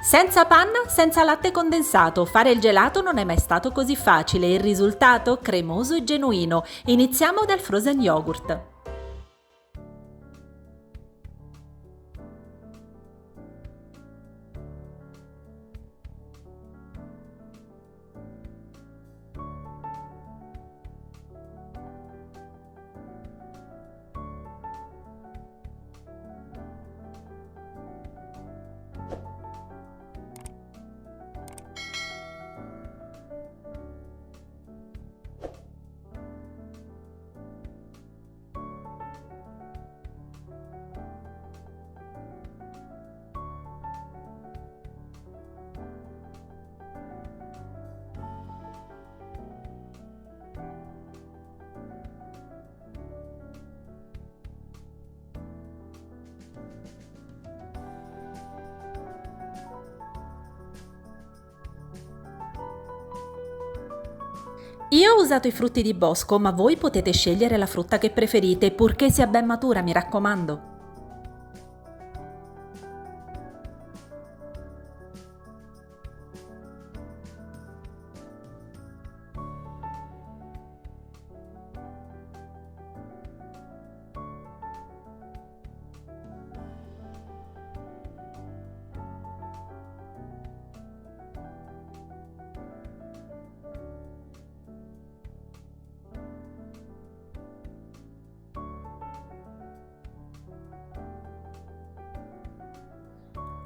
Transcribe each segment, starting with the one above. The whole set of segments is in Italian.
Senza panna, senza latte condensato, fare il gelato non è mai stato così facile e il risultato cremoso e genuino. Iniziamo dal frozen yogurt. Io ho usato i frutti di bosco, ma voi potete scegliere la frutta che preferite, purché sia ben matura, mi raccomando.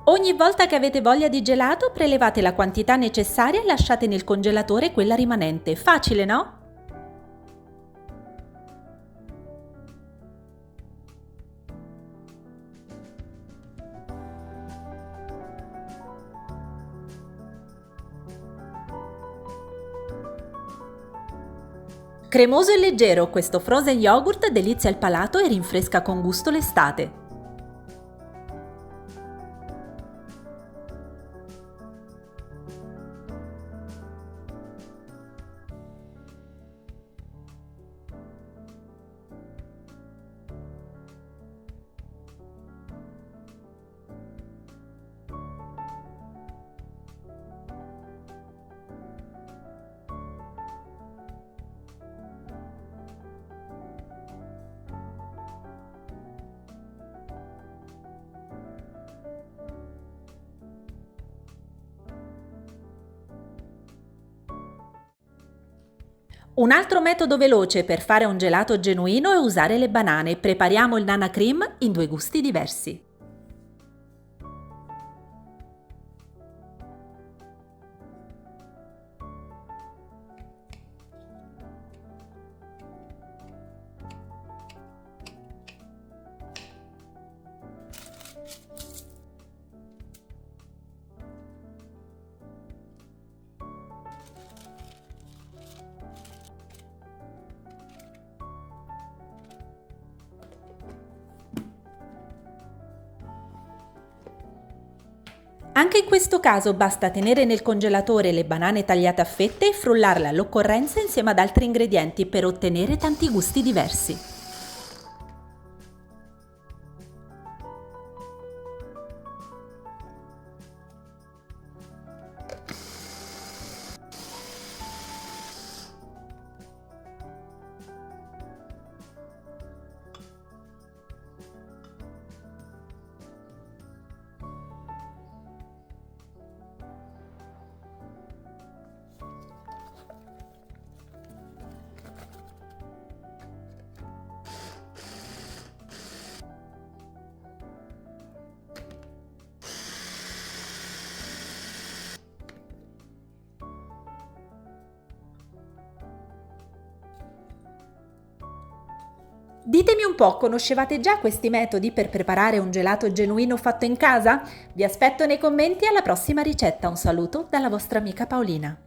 Ogni volta che avete voglia di gelato, prelevate la quantità necessaria e lasciate nel congelatore quella rimanente. Facile, no? Cremoso e leggero, questo frozen yogurt delizia il palato e rinfresca con gusto l'estate. Un altro metodo veloce per fare un gelato genuino è usare le banane. Prepariamo il nana cream in due gusti diversi. Anche in questo caso basta tenere nel congelatore le banane tagliate a fette e frullarle all'occorrenza insieme ad altri ingredienti per ottenere tanti gusti diversi. Ditemi un po', conoscevate già questi metodi per preparare un gelato genuino fatto in casa? Vi aspetto nei commenti alla prossima ricetta. Un saluto dalla vostra amica Paolina.